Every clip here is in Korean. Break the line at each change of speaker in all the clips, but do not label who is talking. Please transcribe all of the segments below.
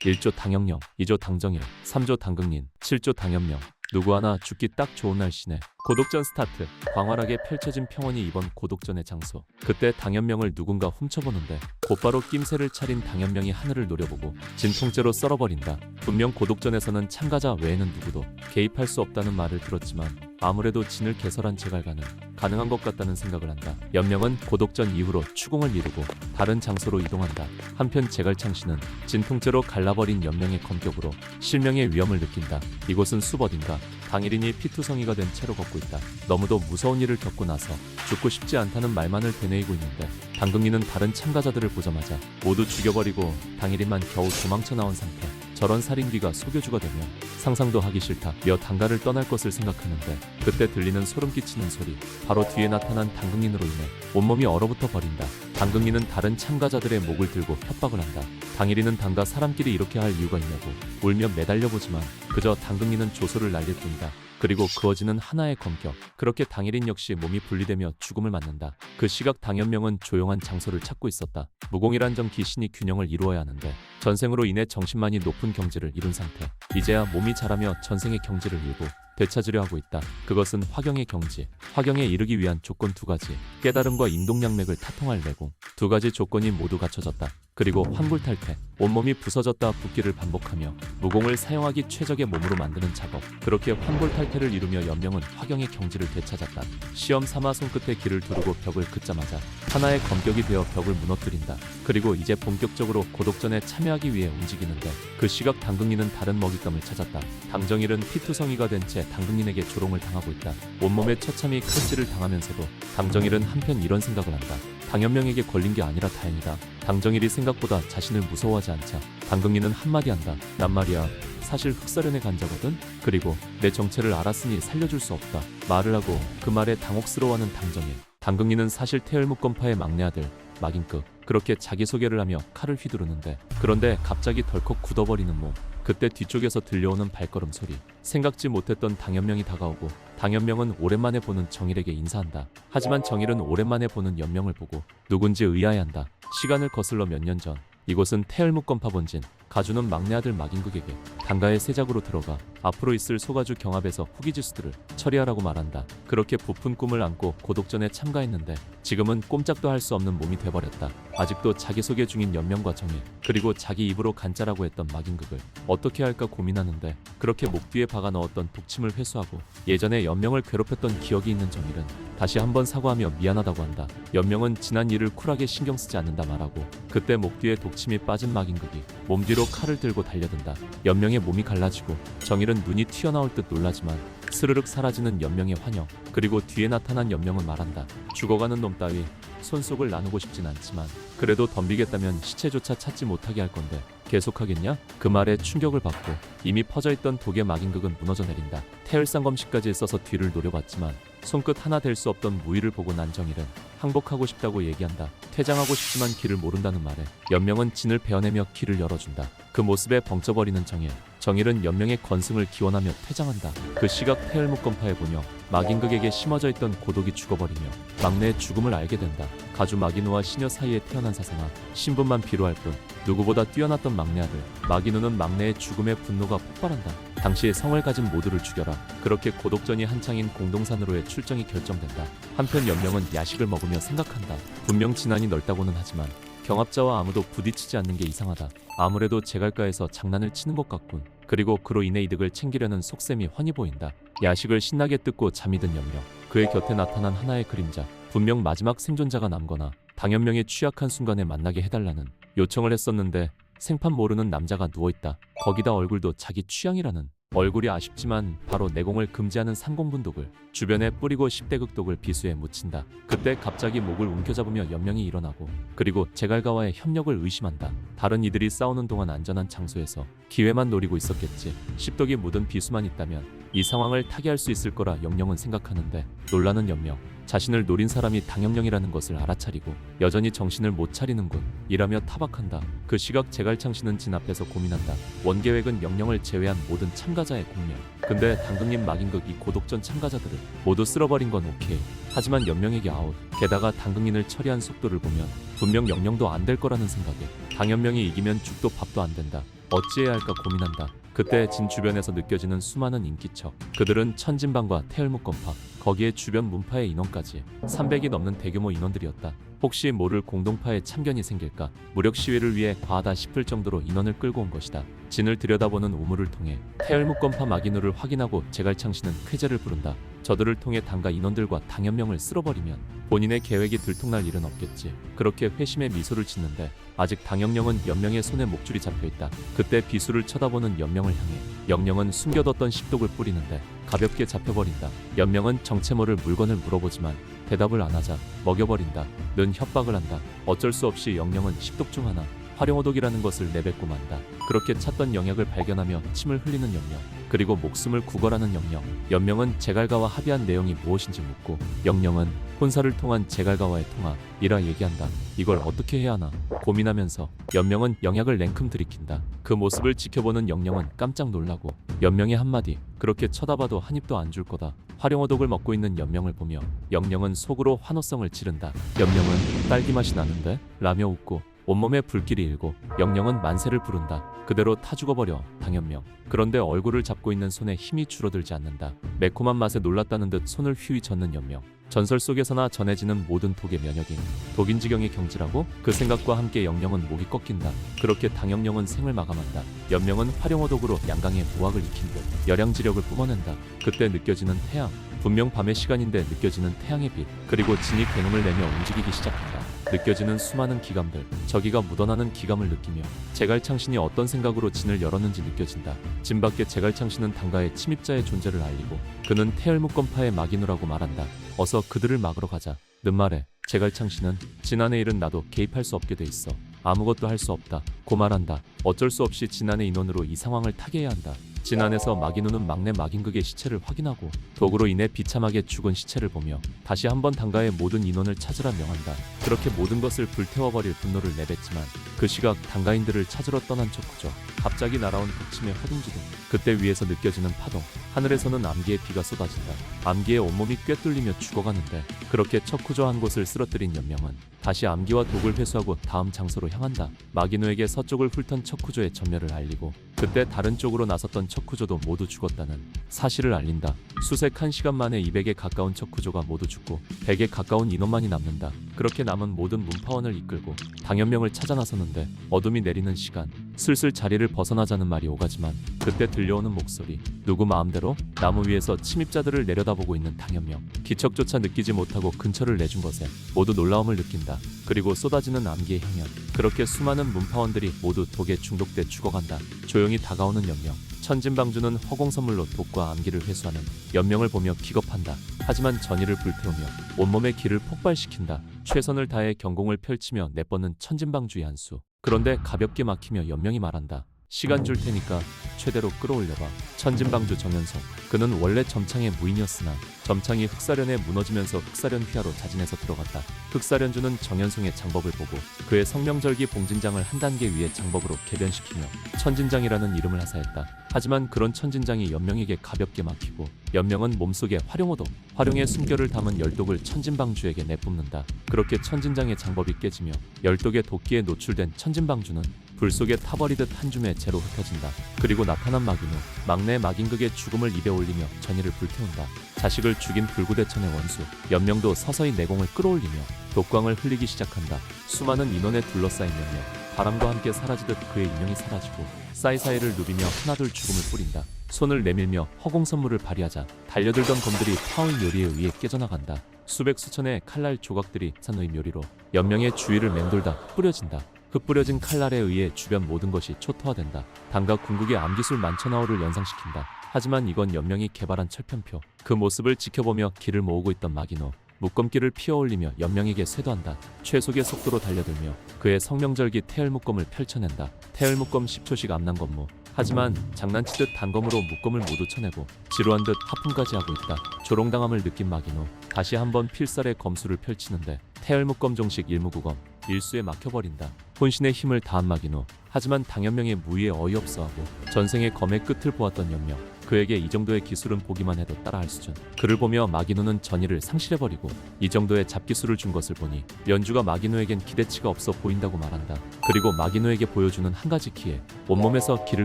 1조 당영령, 2조 당정일, 3조 당극린, 7조 당연명. 누구 하나 죽기 딱 좋은 날씨네. 고독전 스타트. 광활하게 펼쳐진 평원이 이번 고독전의 장소. 그때 당연명을 누군가 훔쳐보는데 곧바로 낌새를 차린 당연명이 하늘을 노려보고 진통제로 썰어버린다. 분명 고독전에서는 참가자 외에는 누구도 개입할 수 없다는 말을 들었지만 아무래도 진을 개설한 제갈가는 가능한 것 같다는 생각을 한다. 연명은 고독전 이후로 추궁을 미루고 다른 장소로 이동한다. 한편 제갈창씨는 진통제로 갈라버린 연명의 검격으로 실명의 위험을 느낀다. 이곳은 수법인가? 당일인이 피투성이가 된 채로 걷고 있다. 너무도 무서운 일을 겪고 나서 죽고 싶지 않다는 말만을 되뇌이고 있는데 당극리는 다른 참가자들을 보자마자 모두 죽여버리고 당일인만 겨우 도망쳐 나온 상태. 저런 살인귀가 속여주가 되면 상상도 하기 싫다며 당가를 떠날 것을 생각하는데 그때 들리는 소름 끼치는 소리. 바로 뒤에 나타난 당극린으로 인해 온몸이 얼어붙어 버린다. 당극린은 다른 참가자들의 목을 들고 협박을 한다. 당일이는 당가 사람끼리 이렇게 할 이유가 있냐고 울며 매달려보지만 그저 당극린은 조소를 날릴 뿐이다. 그리고 그어지는 하나의 검격. 그렇게 당일인 역시 몸이 분리되며 죽음을 맞는다. 그 시각 당연명은 조용한 장소를 찾고 있었다. 무공이란 점 기신이 균형을 이루어야 하는데 전생으로 인해 정신만이 높은 경지를 이룬 상태. 이제야 몸이 자라며 전생의 경지를 일고 되찾으려 하고 있다. 그것은 화경의 경지. 화경에 이르기 위한 조건 두 가지. 깨달음과 인동량맥을 타통할 내공. 두 가지 조건이 모두 갖춰졌다. 그리고 환불탈퇴. 온몸이 부서졌다 붓기를 반복하며 무공을 사용하기 최적의 몸으로 만드는 작업. 그렇게 환불탈퇴를 이루며 연명은 화경의 경지를 되찾았다. 시험 삼아 손끝에 길을 두르고 벽을 긋자마자 하나의 검격이 되어 벽을 무너뜨린다. 그리고 이제 본격적으로 고독전에 참여하기 위해 움직이는데 그 시각 당극린은 다른 먹잇감을 찾았다. 당정일은 피투성이가 된 채 당극린에게 조롱을 당하고 있다. 온몸에 처참히 칼질을 당하면서도 당정일은 한편 이런 생각을 한다. 당연명에게 걸린 게 아니라 다행이다. 당정일이 생각보다 자신을 무서워하지 않자 당극린은 한마디 한다. 난 말이야 사실 흑사련의 간자거든. 그리고 내 정체를 알았으니 살려줄 수 없다. 말을 하고 그 말에 당혹스러워하는 당정일. 당극린은 사실 태열묵건파의 막내 아들 막인급. 그렇게 자기소개를 하며 칼을 휘두르는데 그런데 갑자기 덜컥 굳어버리는 몸. 그때 뒤쪽에서 들려오는 발걸음 소리. 생각지 못했던 당연명이 다가오고 당연명은 오랜만에 보는 정일에게 인사한다. 하지만 정일은 오랜만에 보는 연명을 보고 누군지 의아해한다. 시간을 거슬러 몇 년 전 이곳은 태열묵건파 본진. 가주는 막내 아들 막인극에게 당가의 세작으로 들어가 앞으로 있을 소가주 경합에서 후기지수들을 처리하라고 말한다. 그렇게 부푼 꿈을 안고 고독전에 참가했는데 지금은 꼼짝도 할 수 없는 몸이 돼버렸다. 아직도 자기소개 중인 연명과 정일 그리고 자기 입으로 간짜라고 했던 막인극을 어떻게 할까 고민하는데 그렇게 목 뒤에 박아 넣었던 독침을 회수하고 예전에 연명을 괴롭혔던 기억이 있는 정일은 다시 한번 사과하며 미안하다고 한다. 연명은 지난 일을 쿨하게 신경 쓰지 않는다 말하고 그때 목 뒤에 독침이 빠진 막인극이 몸 뒤로 칼을 들고 달려든다. 연명의 몸이 갈라지고 정일은 눈이 튀어나올 듯 놀라지만 스르륵 사라지는 연명의 환영. 그리고 뒤에 나타난 연명은 말한다. 죽어가는 놈 따위 손속을 나누고 싶진 않지만 그래도 덤비겠다면 시체조차 찾지 못하게 할 건데 계속하겠냐? 그 말에 충격을 받고 이미 퍼져있던 독의 막인극은 무너져 내린다. 태열상검식까지 써서 뒤를 노려봤지만 손끝 하나 댈 수 없던 무의를 보고 난 정일은 항복하고 싶다고 얘기한다. 퇴장하고 싶지만 길을 모른다는 말에 연명은 진을 베어내며 길을 열어준다. 그 모습에 벙쪄버리는 정일. 정일은 연명의 건승을 기원하며 퇴장한다. 그 시각 태열묵건파의 본영 막인극에게 심어져 있던 고독이 죽어버리며 막내의 죽음을 알게 된다. 가주 막인우와 시녀 사이에 태어난 사상아 신분만 비로할 뿐 누구보다 뛰어났던 막내 아들 막인우는 막내의 죽음에 분노가 폭발한다. 당시 성을 가진 모두를 죽여라. 그렇게 고독전이 한창인 공동산으로의 출정이 결정된다. 한편 연명은 야식을 먹으며 생각한다. 분명 진안이 넓다고는 하지만 경합자와 아무도 부딪히지 않는 게 이상하다. 아무래도 제갈가에서 장난을 치는 것 같군. 그리고 그로 인해 이득을 챙기려는 속셈이 훤히 보인다. 야식을 신나게 뜯고 잠이 든 연명. 그의 곁에 나타난 하나의 그림자. 분명 마지막 생존자가 남거나 당연명의 취약한 순간에 만나게 해달라는 요청을 했었는데 생판 모르는 남자가 누워있다. 거기다 얼굴도 자기 취향이라는. 얼굴이 아쉽지만 바로 내공을 금지하는 상공분독을 주변에 뿌리고 10대 극독을 비수에 묻힌다. 그때 갑자기 목을 움켜잡으며 연명이 일어나고 그리고 제갈가와의 협력을 의심한다. 다른 이들이 싸우는 동안 안전한 장소에서 기회만 노리고 있었겠지. 10독이 묻은 비수만 있다면 이 상황을 타개할 수 있을 거라 영령은 생각하는데 놀라는 연명. 자신을 노린 사람이 당영령이라는 것을 알아차리고 여전히 정신을 못 차리는군. 이라며 타박한다. 그 시각 제갈창씨는 진 앞에서 고민한다. 원계획은 영령을 제외한 모든 참가자의 공명. 근데 당극린 막인극 이 고독전 참가자들을 모두 쓸어버린 건 오케이. 하지만 연명에게 아웃. 게다가 당극린을 처리한 속도를 보면 분명 영령도 안 될 거라는 생각에 당연명이 이기면 죽도 밥도 안 된다. 어찌해야 할까 고민한다. 그때 진 주변에서 느껴지는 수많은 인기척. 그들은 천진방과 태열목건파, 거기에 주변 문파의 인원까지 300이 넘는 대규모 인원들이었다. 혹시 모를 공동파에 참견이 생길까, 무력 시위를 위해 과하다 싶을 정도로 인원을 끌고 온 것이다. 진을 들여다보는 우물을 통해 태열목건파 마기노를 확인하고 제갈창씨는 쾌재를 부른다. 저들을 통해 당가 인원들과 당연명을 쓸어버리면 본인의 계획이 들통날 일은 없겠지. 그렇게 회심의 미소를 짓는데 아직 당영령은 연명의 손에 목줄이 잡혀있다. 그때 비수를 쳐다보는 연명을 향해 영령은 숨겨뒀던 십독을 뿌리는데 가볍게 잡혀버린다. 연명은 정체 모를 물건을 물어보지만 대답을 안 하자 먹여버린다. 는 협박을 한다. 어쩔 수 없이 영령은 십독 중 하나, 활용호독이라는 것을 내뱉고 만다. 그렇게 찾던 영약을 발견하며 침을 흘리는 연명, 그리고 목숨을 구걸하는 영령. 연명은 제갈가와 합의한 내용이 무엇인지 묻고 영령은 혼사를 통한 제갈가와의 통화이라 얘기한다. 이걸 어떻게 해야 하나 고민하면서 연명은 영약을 냉큼 들이킨다. 그 모습을 지켜보는 영령은 깜짝 놀라고 연명의 한마디, 그렇게 쳐다봐도 한 입도 안 줄 거다. 활용호독을 먹고 있는 연명을 보며 영령은 속으로 환호성을 지른다. 연명은 딸기 맛이 나는데? 라며 웃고 온몸에 불길이 일고 영령은 만세를 부른다. 그대로 타 죽어버려 당연명. 그런데 얼굴을 잡고 있는 손에 힘이 줄어들지 않는다. 매콤한 맛에 놀랐다는 듯 손을 휘휘 젓는 연명. 전설 속에서나 전해지는 모든 독의 면역인 독인지경의 경지라고? 그 생각과 함께 영령은 목이 꺾인다. 그렇게 당영령은 생을 마감한다. 연명은 활용호독으로 양강의 무학을 익힌 듯 열양지력을 뿜어낸다. 그때 느껴지는 태양, 분명 밤의 시간인데 느껴지는 태양의 빛, 그리고 진이 굉음을 내며 움직이기 시작한다. 느껴지는 수많은 기감들, 저기가 묻어나는 기감을 느끼며 제갈창신이 어떤 생각으로 진을 열었는지 느껴진다. 진 밖에 제갈창신은 당가의 침입자의 존재를 알리고 그는 태열묵건파의 마기노라고 말한다. 어서 그들을 막으러 가자. 는 말에 제갈창신은 진안의 일은 나도 개입할 수 없게 돼 있어. 아무것도 할 수 없다. 고 말한다. 어쩔 수 없이 진안의 인원으로 이 상황을 타개해야 한다. 진안에서 마기노는 막내 마긴극의 시체를 확인하고 독으로 인해 비참하게 죽은 시체를 보며 다시 한번 당가의 모든 인원을 찾으라 명한다. 그렇게 모든 것을 불태워버릴 분노를 내뱉지만 그 시각 당가인들을 찾으러 떠난 척후죠. 갑자기 날아온 극침의 허둥지둥, 그때 위에서 느껴지는 파동, 하늘에서는 암기의 비가 쏟아진다. 암기의 온몸이 꿰뚫리며 죽어가는데 그렇게 척후조한 곳을 쓰러뜨린 연명은 다시 암기와 독을 회수하고 다음 장소로 향한다. 마기노에게 서쪽을 훑던 척후조의 전멸을 알리고 그때 다른 쪽으로 나섰던 척후조도 모두 죽었다는 사실을 알린다. 수색한 시간 만에 200에 가까운 척후조가 모두 죽고 100에 가까운 인원만이 남는다. 그렇게 남은 모든 문파원을 이끌고 당연명을 찾아 나섰는데 어둠이 내리는 시간, 슬슬 자리를 벗어나자는 말이 오가지만 그때 들려오는 목소리, 누구 마음대로? 나무 위에서 침입자들을 내려다보고 있는 당연명. 기척조차 느끼지 못하고 근처를 내준 것에 모두 놀라움을 느낀다. 그리고 쏟아지는 암기의 향연, 그렇게 수많은 문파원들이 모두 독에 중독돼 죽어간다. 조용히 다가오는 연명. 천진방주는 허공선물로 독과 암기를 회수하는 연명을 보며 기겁한다. 하지만 전의를 불태우며 온몸의 기를 폭발시킨다. 최선을 다해 경공을 펼치며 내뻗는 천진방주의 한수. 그런데 가볍게 막히며 연명이 말한다. 시간 줄 테니까 최대로 끌어올려봐. 천진방주 정연송. 그는 원래 점창의 무인이었으나 점창이 흑사련에 무너지면서 흑사련 휘하로 자진해서 들어갔다. 흑사련주는 정연송의 장법을 보고 그의 성명절기 봉진장을 한 단계 위의 장법으로 개변시키며 천진장이라는 이름을 하사했다. 하지만 그런 천진장이 연명에게 가볍게 막히고 연명은 몸속에 활용호독, 활용의 숨결을 담은 열독을 천진방주에게 내뿜는다. 그렇게 천진장의 장법이 깨지며 열독의 도끼에 노출된 천진방주는 불 속에 타버리듯 한 줌의 재로 흩어진다. 그리고 나타난 마기노, 막내 마긴극의 죽음을 입에 올리며 전의를 불태운다. 자식을 죽인 불구대천의 원수 연명도 서서히 내공을 끌어올리며 독광을 흘리기 시작한다. 수많은 인원에 둘러싸인 연명, 바람과 함께 사라지듯 그의 인형이 사라지고 사이사이를 누비며 하나둘 죽음을 뿌린다. 손을 내밀며 허공선물을 발휘하자 달려들던 검들이 파운 요리에 의해 깨져나간다. 수백 수천의 칼날 조각들이 산의 묘리로 연명의 주위를 맴돌다 뿌려진다. 흩뿌려진 칼날에 의해 주변 모든 것이 초토화된다. 당가 궁극의 암기술 만천하호를 연상시킨다. 하지만 이건 연명이 개발한 철편표. 그 모습을 지켜보며 기를 모으고 있던 마기노, 묶검기를 피어올리며 연명에게 쇄도한다. 최속의 속도로 달려들며 그의 성명절기 태열묶검을 펼쳐낸다. 태열묶검 10초씩 암난검무. 하지만 장난치듯 단검으로 묶검을 모두 쳐내고 지루한 듯 하품까지 하고 있다. 조롱당함을 느낀 마기노, 다시 한번 필살의 검수를 펼치는데 태열묶검 종식 일무구검, 일수에 막혀버린다. 혼신의 힘을 다한 마기노, 하지만 당연명의 무위에 어이없어하고 전생의 검의 끝을 보았던 연명, 그에게 이 정도의 기술은 보기만 해도 따라할 수준. 그를 보며 마기노는 전의를 상실해버리고 이 정도의 잡기술을 준 것을 보니 연주가 마기노에겐 기대치가 없어 보인다고 말한다. 그리고 마기노에게 보여주는 한 가지 기회, 온몸에서 기를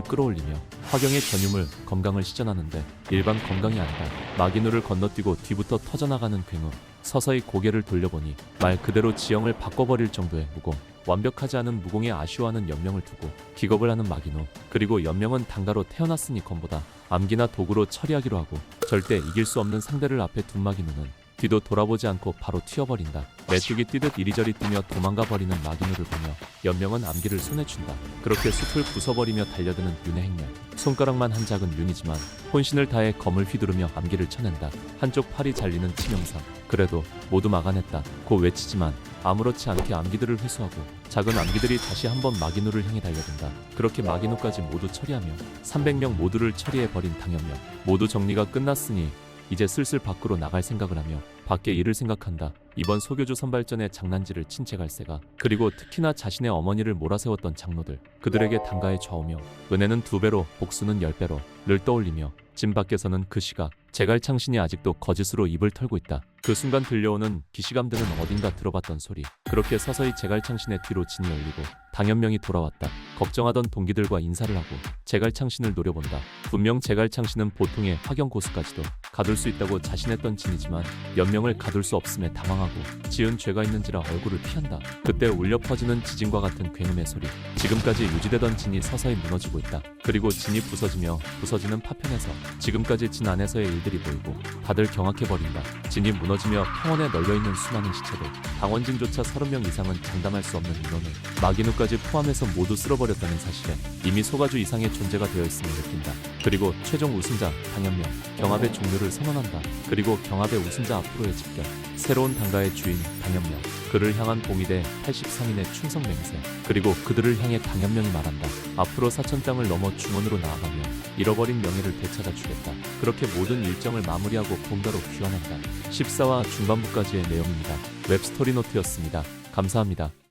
끌어올리며 화경의 전율을 건강을 시전하는데 일반 건강이 아니라 마기노를 건너뛰고 뒤부터 터져나가는 굉우. 서서히 고개를 돌려보니 말 그대로 지형을 바꿔버릴 정도의 무공. 완벽하지 않은 무공에 아쉬워하는 연명을 두고 기겁을 하는 마기노. 그리고 연명은 당가로 태어났으니건보다 암기나 도구로 처리하기로 하고 절대 이길 수 없는 상대를 앞에 둔 마기노는 뒤도 돌아보지 않고 바로 튀어버린다. 메뚜기 뛰듯 이리저리 뛰며 도망가 버리는 마기노를 보며 연명은 암기를 손에 쥔다. 그렇게 숲을 부숴버리며 달려드는 윤의 행렬. 손가락만 한 작은 윤이지만 혼신을 다해 검을 휘두르며 암기를 쳐낸다. 한쪽 팔이 잘리는 치명상. 그래도 모두 막아냈다 고 외치지만 아무렇지 않게 암기들을 회수하고 작은 암기들이 다시 한번 마기노를 향해 달려든다. 그렇게 마기노까지 모두 처리하며 300명 모두를 처리해버린 당연명. 모두 정리가 끝났으니 이제 슬슬 밖으로 나갈 생각을 하며 밖에 일을 생각한다. 이번 소교주 선발전의 장난질을 친체갈세가 그리고 특히나 자신의 어머니를 몰아세웠던 장로들 그들에게 당가해 좌우며 은혜는 2배로 복수는 10배로 를 떠올리며 진 밖에서는 그 시각 제갈창신이 아직도 거짓으로 입을 털고 있다. 그 순간 들려오는 기시감들은 어딘가 들어봤던 소리. 그렇게 서서히 제갈창신의 뒤로 진이 열리고 당연명이 돌아왔다. 걱정하던 동기들과 인사를 하고 제갈창신을 노려본다. 분명 제갈창신은 보통의 화경 고수까지도 가둘 수 있다고 자신했던 진이지만 연명을 가둘 수 없음에 당황하고 지은 죄가 있는지라 얼굴을 피한다. 그때 울려 퍼지는 지진과 같은 굉음의 소리. 지금까지 유지되던 진이 서서히 무너지고 있다. 그리고 진이 부서지며 부서지는 파편에서 지금까지 진 안에서의 일들이 보이고 다들 경악해버린다. 진이 무너지며 평원에 널려있는 수많은 시체들. 당원진조차 30명 이상은 장담할 수 없는 인원을 마기누까지 포함해서 모두 쓸어버렸다는 사실에 이미 소가주 이상의 존재가 되어 있음을 느낀다. 그리고 최종 우승자 당연명 경합의 종료를 선언한다. 그리고 경합의 우승자 앞으로의 집결. 새로운 당가의 주인 당연명 그를 향한 봉이대 80상인의 충성 맹세. 그리고 그들을 향해 당연명이 말한다. 앞으로 사천 땅을 넘어 중원으로 나아가며 잃어버린 명예를 되찾아 주겠다. 그렇게 모든 일정을 마무리하고 본가로 귀환한다. 14화 중반부까지의 내용입니다. 웹스토리 노트였습니다. 감사합니다.